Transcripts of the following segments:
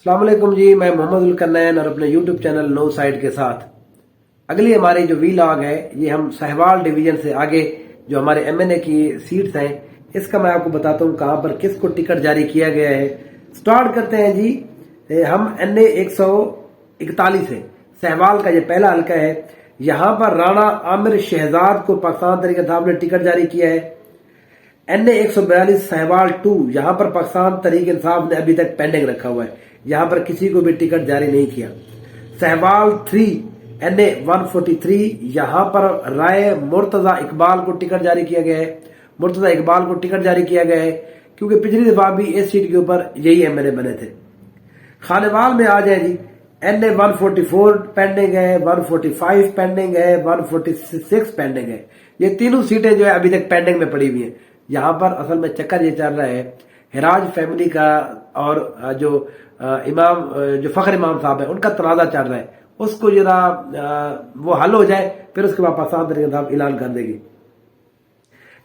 अस्सलाम वालेकुम जी, मैं मोहम्मद उल-कन्नैन और अपने यूट्यूब चैनल नो साइड के साथ अगली हमारी जो वीलॉग है ये हम सहवाल डिवीजन से आगे जो हमारे एमएनए की सीट्स हैं इसका मैं आपको बताता हूँ कहाँ पर किसको टिकट जारी किया गया है। स्टार्ट करते हैं जी, हम एनए 141 है, सहवाल का ये पहला हल्का है। यहाँ पर राणा आमिर शहजाद को पाकिस्तान तहरीक इंसाफ ने टिकट जारी किया है। एनए 142 सहवाल 2 यहाँ पर पाकिस्तान तहरीक इंसाफ ने अभी तक पेंडिंग रखा हुआ है, यहाँ पर किसी को भी टिकट जारी नहीं किया। सहवाल 3 एनए 143 यहाँ पर राय मुर्तजा इकबाल को टिकट जारी किया गया है। मुर्तजा इकबाल को टिकट जारी किया गया है क्योंकि पिछली दफा भी इस सीट के ऊपर यही एमएनए बने थे। खानेवाल में आ जाए जी, एनए 144 पेंडिंग है, 145 पेंडिंग है, 146 पेंडिंग है। ये तीनों सीटें जो है अभी तक पेंडिंग में पड़ी हुई हैं। यहाँ पर असल में चक्कर ये चल रहा है, हिराज फैमिली का और जो इमाम जो फखर इमाम साहब है उनका तनाजा चल रहा है, उसको जरा वो हल हो जाए फिर उसके बाद पाकिस्तान तहरीक इंसाफ ऐलान कर देगी।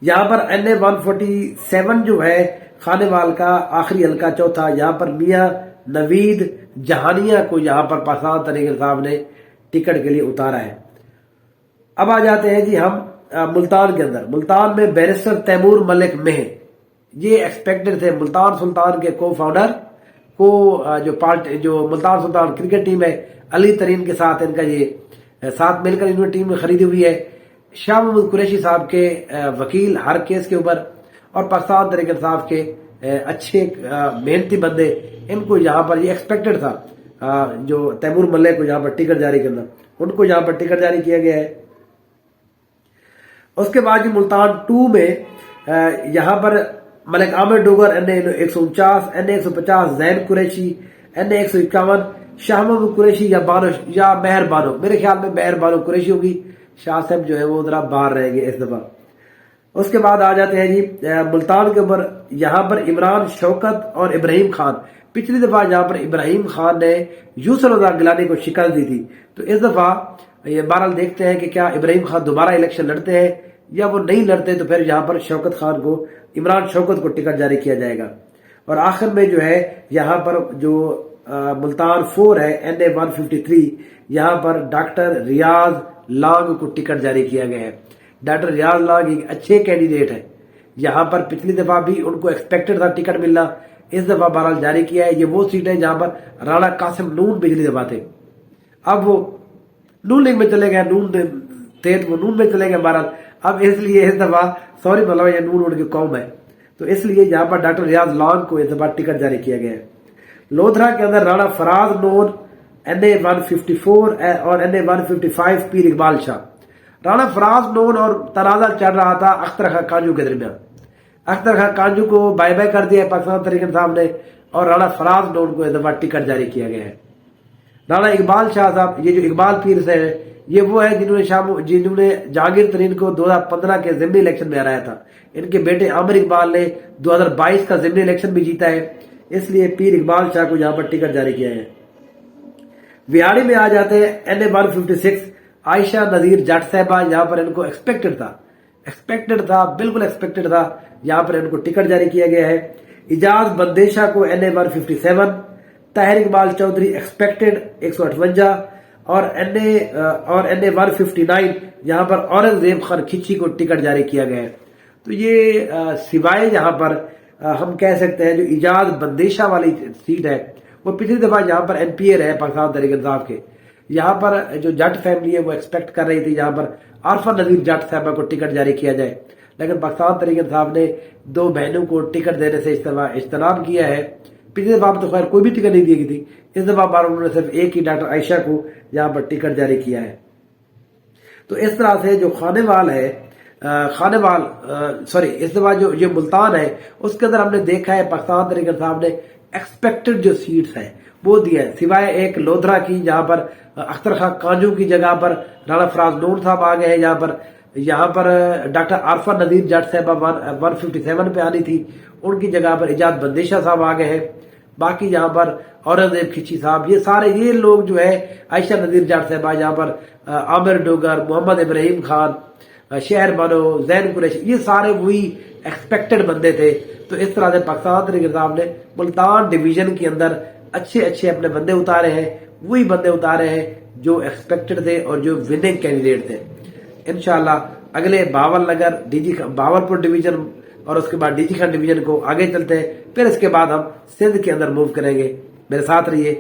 यहाँ पर एनए 147 जो है खानेवाल का आखिरी हल्का चौथा, यहाँ पर मियां नवीद जहानिया को यहाँ पर पाकिस्तान तहरीक इंसाफ ने टिकट के लिए उतारा है। अब आ जाते हैं जी हम मुल्तान के अंदर। मुल्तान में बैरिस्टर तैमूर मलिक मेह ये एक्सपेक्टेड थे, मुल्तान सुल्तान के को फाउंडर को जो पार्टी जो मुल्तान सुल्तान क्रिकेट टीम है अली तरीन के साथ इनका ये साथ मिलकर इन्होंने टीम में खरीदी हुई है। शाह महमूद कुरैशी साहब के वकील हर केस के ऊपर और पाकिस्तान तहरीक इंसाफ के अच्छे मेहनती बंदे, इनको यहाँ पर ये एक्सपेक्टेड था जो तैमूर मलिक को यहाँ पर टिकट जारी करना, उनको यहाँ पर टिकट जारी किया गया है। उसके बाद जी मुल्तान 2 में यहाँ पर Malik Aamir Dogar NA 149, NA 150 Zain Qureshi, NA 151 Shah Mahmood Qureshi या बानो या मेहर बानो, मेरे ख्याल में मेहर बानो कुरैशी होगी। शाह साहब जो है वो जरा बाहर रहेंगे इस दफा। उसके बाद आ जाते हैं जी मुल्तान के ऊपर, यहाँ पर इमरान शौकत और इब्राहिम खान। पिछली दफा यहाँ पर इब्राहिम खान ने यूसुफ रजा गिलानी को शिकस्त दी थी, तो इस दफा ये बहरहाल देखते हैं कि क्या इब्राहिम खान दोबारा इलेक्शन लड़ते हैं या वो नहीं लड़ते, तो फिर यहाँ पर शौकत खान को इमरान शौकत को टिकट जारी किया जाएगा। और आखिर में जो है यहाँ पर जो मुल्तान 4 है एनए 153, यहाँ पर डॉक्टर रियाज लांग को टिकट जारी किया गया है। डॉक्टर रियाज लांग एक अच्छे कैंडिडेट है, यहाँ पर पिछली दफा भी उनको एक्सपेक्टेड था टिकट मिलना, इस दफा बहरहाल जारी किया है। ये वो सीट है जहां पर राणा कासिम नून पिछली दफा थे, अब वो नून लीग में चले गए, नून थे तो वो नून में चले गए बहरहाल। अब इसलिए इस दफा सॉरी मतलब ये नून उनकी कौम है, तो इसलिए यहाँ पर डॉक्टर रियाज लांग को इस दफा टिकट जारी किया गया है। लोधरा के अंदर राणा फराज नून एनए 154 और एनए 155 पीर इकबाल शाह। राणा फराज नून और तनाजा चल रहा था अख्तर खां कांजू के दरमियान। अख्तर खां कांजू को बाय बाय कर दिया है पाकिस्तान तहरीक इंसाफ ने और राणा फराज नून को इस दफा टिकट जारी किया गया है। राणा इकबाल शाह साहब, ये जो इकबाल पीर से है, ये वो है जिन्होंने जहांगीर तरीन को 2015 के ज़िमनी इलेक्शन में हराया था। इनके बेटे आमिर इकबाल ने 2022 का ज़िमनी इलेक्शन भी जीता है, इसलिए पीर इकबाल शाह को यहाँ पर टिकट जारी किया है। विहाड़ी में आ जाते हैं एनए 156 आयशा नजीर जट साहबा, यहाँ पर इनको एक्सपेक्टेड था, बिल्कुल एक्सपेक्टेड था, यहाँ पर इनको टिकट जारी किया गया है। इजाज बंदेशा को एनए 157, ताहिर इकबाल चौधरी एक्सपेक्टेड 158 और एनए 159 यहाँ पर औरंगजेब खान खिची को टिकट जारी किया गया है। तो ये सिवाय यहाँ पर हम कह सकते हैं जो इजाज बंदेशा वाली सीट है वो पिछली दफा यहाँ पर एमपीए रहे पाकिस्तान तहरीक इंसाफ के। यहाँ पर जो जट फैमिली है वो एक्सपेक्ट कर रही थी यहाँ पर आरफा नजीर जट साहबा को टिकट जारी किया जाए, लेकिन पाकिस्तान तहरीक इंसाफ ने 2 बहनों को टिकट देने से इज्तनाब किया है। पिछली दफा तो खैर कोई भी टिकट नहीं दी गई थी, इस दफा बार उन्होंने सिर्फ एक ही डॉक्टर आयशा को यहाँ पर टिकट जारी किया है। तो इस तरह से जो खानेवाल है इस दफा जो ये मुल्तान है उसके अंदर हमने देखा है पाकिस्तान तहरीक इंसाफ ने एक्सपेक्टेड जो सीट्स हैं वो दिया है, सिवाय एक लोधरा की जहां पर अख्तर खां कांजू की जगह पर राणा फराज नून साहब आ गए हैं। यहाँ पर डॉक्टर आरफा नजीर जट साहबा 157 पे आनी थी, उनकी जगह पर इजाज बंदेशा साहब आ गए हैं। बाकी यहाँ पर औरंगजेब खिची साहब, ये सारे ये लोग जो है आयशा नजीर जट साहबा, यहाँ पर आमिर डोगर, मोहम्मद इब्राहिम खान, शहर बानो, जैन कुरैशी, ये सारे वही एक्सपेक्टेड बंदे थे। तो इस तरह से पाकिस्तान तहरीक इंसाफ ने मुल्तान डिवीजन के अंदर اچھے اچھے اپنے بندے اتارے ہیں، وہی بندے اتارے ہیں جو ایکسپیکٹڈ تھے اور جو وننگ کینڈیڈیٹ تھے. انشاءاللہ اگلے باول نگر باولپور ڈویژن اور اس کے بعد ڈی جی خان ڈویژن کو آگے چلتے ہیں، پھر اس کے بعد ہم سندھ کے اندر موو کریں گے. میرے ساتھ رہیے.